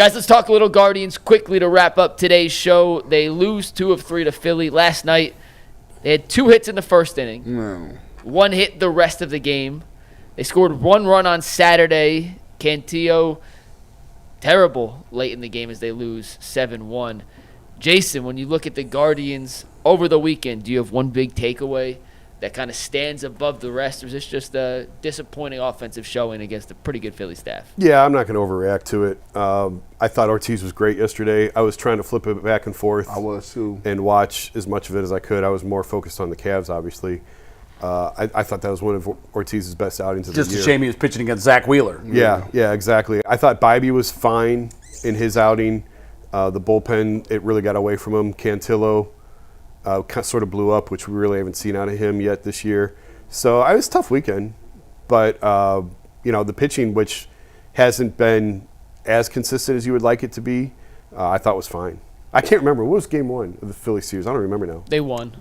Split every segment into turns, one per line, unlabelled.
Guys, let's talk a little Guardians quickly to wrap up today's show. They lose 2 of 3 to Philly. Last night, they had 2 hits in the first inning. 1 hit the rest of the game. They scored 1 run on Saturday. Cantillo, terrible late in the game as they lose 7-1. Jason, when you look at the Guardians over the weekend, do you have one big takeaway that kind of stands above the rest, or is this just a disappointing offensive showing against a pretty good Philly staff?
Yeah, I'm not going to overreact to it. I thought Ortiz was great yesterday. I was trying to flip it back and forth.
I was too.
And watch as much of it as I could. I was more focused on the Cavs, obviously. I thought that was one of Ortiz's best outings of the year.
Just a shame he was pitching against Zack Wheeler.
Yeah, exactly. I thought Bybee was fine in his outing. The bullpen, it really got away from him. Cantillo sort of blew up, which we really haven't seen out of him yet this year. So it was a tough weekend. But, the pitching, which hasn't been as consistent as you would like it to be, I thought was fine. I can't remember. What was game 1 of the Philly series? I don't remember now.
They won.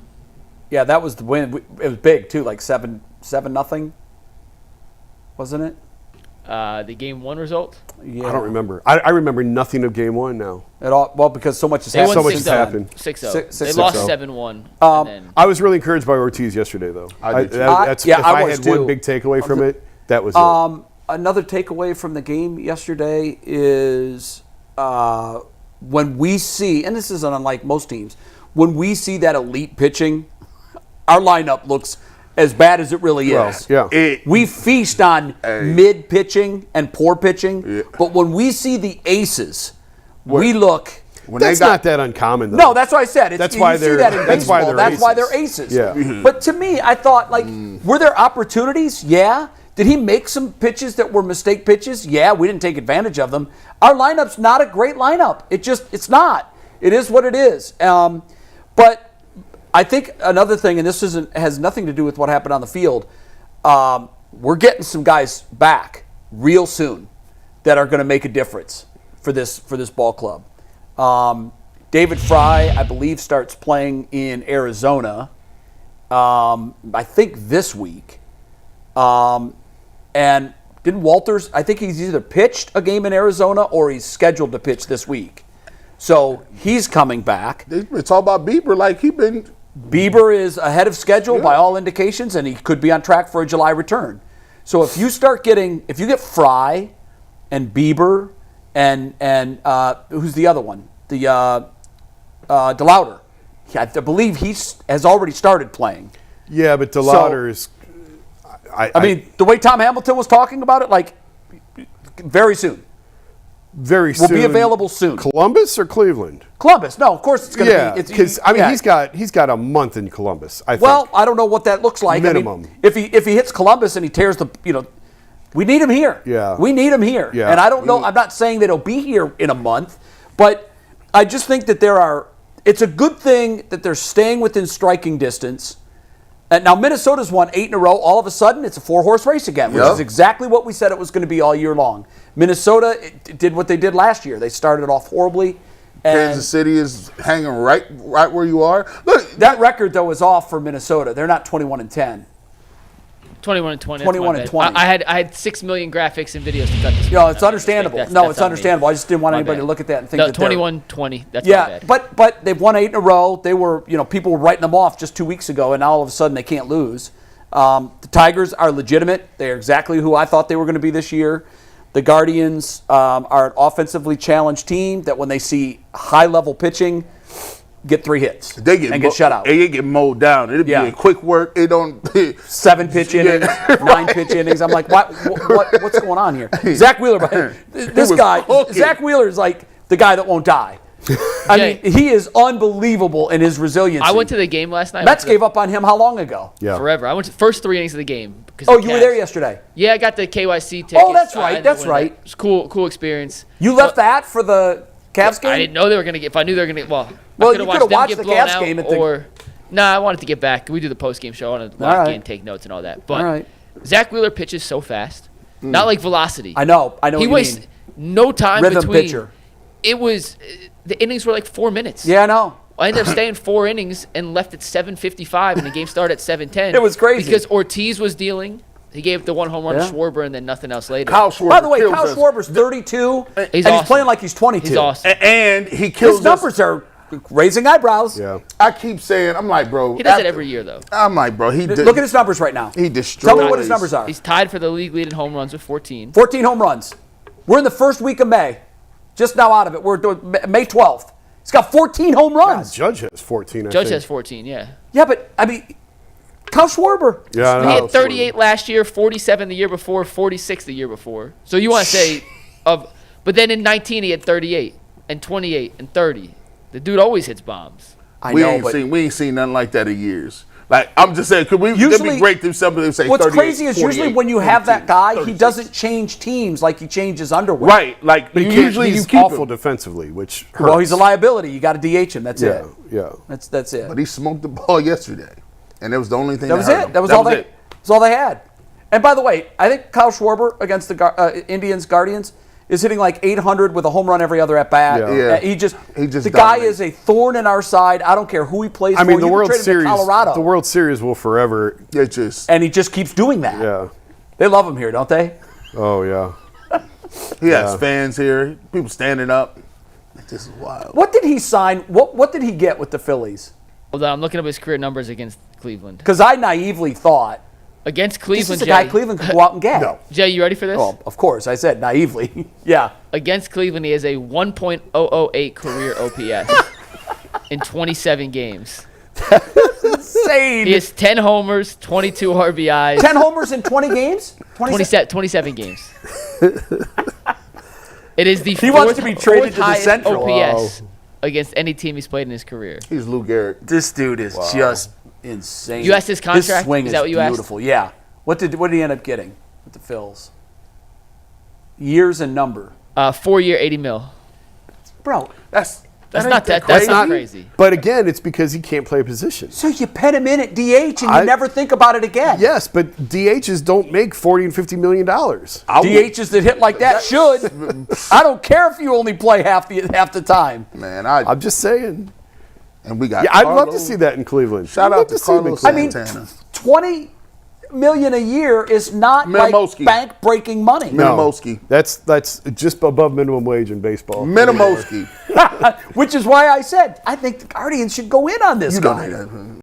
Yeah, that was the win. It was big, too, like 7-0, wasn't it?
The game 1 result?
Yeah.
I don't remember. I remember nothing of game 1 now.
At all, well, because so much has
They won
happened.
So much has happened.
6-0. They
6-0.
lost 7-1.
I was really encouraged by Ortiz yesterday, though.
I did too.
If I
was
had
too.
one big takeaway from it, that was it.
Another takeaway from the game yesterday is when we see, and this isn't unlike most teams, when we see that elite pitching, our lineup looks as bad as it really is.
Yeah.
We feast on mid pitching and poor pitching, but when we see the aces, we look.
That's not that uncommon, though.
No, that's what I said.
That's why
you see that in
that's why
baseball.
they're
That's why
aces.
they're aces.
Yeah.
But to me, I thought, were there opportunities? Yeah. Did he make some pitches that were mistake pitches? Yeah, we didn't take advantage of them. Our lineup's not a great lineup. It's not. It is what it is. But I think another thing, and this has nothing to do with what happened on the field, we're getting some guys back real soon that are going to make a difference for this ball club. David Fry, I believe, starts playing in Arizona, I think this week. And didn't Walters, I think he's either pitched a game in Arizona or he's scheduled to pitch this week. So he's coming back.
It's all about Bieber. Like,
Bieber is ahead of schedule by all indications, and he could be on track for a July return. So if you get Fry and Bieber and who's the other one? The DeLauder. I believe he has already started playing.
Yeah, but DeLauder is.
I mean, the way Tom Hamilton was talking about it, very soon.
Very soon.
Will be available soon.
Columbus or Cleveland?
Columbus. No, of course it's going to be.
Because he's got a month in Columbus. I think.
Well, I don't know what that looks like.
Minimum.
I mean, if he hits Columbus and he tears we need him here.
Yeah.
We need him here.
Yeah.
And I don't know. I'm not saying that he'll be here in a month, but I just think that it's a good thing that they're staying within striking distance. And now Minnesota's won 8 in a row. All of a sudden, it's a 4-horse race again, which is exactly what we said it was going to be all year long. Minnesota did what they did last year. They started off horribly.
Kansas City is hanging right where you are. Look,
that record, though, is off for Minnesota. They're not 21-10.
21-20.
21-20.
I had 6 million graphics and videos to cut this.
It's understandable. It's understandable. I just didn't want anybody to look at that and think that
21-20. That's my bad.
but they've won 8 in a row. They were, people were writing them off just 2 weeks ago, and now all of a sudden they can't lose. The Tigers are legitimate. They are exactly who I thought they were going to be this year. The Guardians are an offensively challenged team that when they see high-level pitching, get 3 hits and get shut out.
They get mowed down. It'll be a quick work. It don't
7-pitch innings, 9-pitch innings. I'm like, what's going on here? Zack Wheeler, Zack Wheeler is like the guy that won't die. I mean, he is unbelievable in his resiliency.
I went to the game last night.
Mets gave up on him how long ago?
Yeah.
Forever. I went to the first 3 innings of the game.
You were there yesterday?
Yeah, I got the KYC ticket.
Oh, that's right. That's right.
It was cool experience.
You left that for the Cavs game?
I didn't know they were going to get. If I knew they were going to get,
you could have watched the Cavs game.
I wanted to get back. We do the post-game show. I want to lock in, take notes and all that. But Zack Wheeler pitches so fast. Not like velocity.
I know what you mean.
He wastes no time
Rhythm
between.
pitcher.
It was, the innings were like 4 minutes.
Yeah, I know.
I ended up staying 4 innings and left at 7:55, and the game started at 7:10.
It was crazy.
Because Ortiz was dealing. He gave the one home run
Yeah.
to Schwarber and then nothing else later.
Kyle Schwarber
By the way,
kills
Kyle
us.
Schwarber's 32, and
He's
he's
awesome.
playing like he's 22.
He's awesome.
And he kills
His numbers
us.
are raising eyebrows.
Yeah.
I keep saying, I'm like, bro.
He does it every year, though.
I'm like, bro.
Look at his numbers right now.
He destroys.
Tell me what his numbers are.
He's tied for the league lead in home runs with 14.
14 home runs. We're in the first week of May. Just now out of it. We're doing May 12th. He's got 14 home runs.
Judge has 14. I
Judge
think.
has 14, yeah.
Yeah, but, I mean, Kyle Schwarber.
Yeah, I
He
know.
had 38 last year, 47 the year before, 46 the year before. So you want to say but then in 19 he had 38 and 28 and 30. The dude always hits bombs.
We ain't seen nothing like that in years. Like, I'm just saying, it'd be great if somebody would say
What's
38,
crazy is usually
48,
when you have that
42,
guy, he
36.
doesn't change teams like he changes underwear.
Right, like
But
usually you
he's
keep
awful
him.
defensively, which hurts.
Well, he's a liability. You got to DH him. That's
Yeah,
it.
yeah.
That's it.
But he smoked the ball yesterday, and that was the only thing.
That was
hurt
it.
him.
That was all they had. And by the way, I think Kyle Schwarber against the Indians Guardians is hitting like 800 with a home run every other at bat.
Yeah.
He just
the guy is a thorn in our side. I don't care who he plays for.
I mean,
You
the
can
World
trade him to
Series.
Colorado.
The World Series will forever.
And he just keeps doing that.
Yeah.
They love him here, don't they?
Oh yeah.
He has fans here, people standing up. This is wild.
What did he sign? What did he get with the Phillies?
Hold on, I'm looking up his career numbers against Cleveland.
Because I naively thought
Against
this
Cleveland,
is a
Jay.
guy Cleveland could go out and get.
No.
Jay, you ready for this?
Well, of course, I said naively. Yeah.
Against Cleveland, he has a 1.008 career OPS in 27 games.
Insane.
He has 10 homers, 22 RBIs.
10 homers in 20 games?
27 games. It is the
He wants to be traded to the
highest
Central.
OPS against any team he's played in his career.
He's Lou Gehrig.
This dude is just insane.
You asked his contract?
His swing
Is that what you asked?
beautiful. Yeah. What did he end up getting with the Phils? Years and number.
4-year, 80 mil.
Bro,
That's not crazy.
But again, it's because he can't play a position.
so you pen him in at DH and you never think about it again.
Yes, but DHs don't make $40 and $50 million.
DHs that hit like that should. I don't care if you only play half the time.
Man,
I'm just saying.
and we got.
Yeah, I'd love to
Carlos.
see that in Cleveland.
Shout
I'd
out
love
to
see him in
Carlos.
I mean,
Santana.
$20 million a year is not like
Minimowski.
bank-breaking money.
No,
Minimowski.
That's just above minimum wage in baseball.
Minimowski.
Which is why I said I think the Guardians should go in on this
You
guy.
don't know that.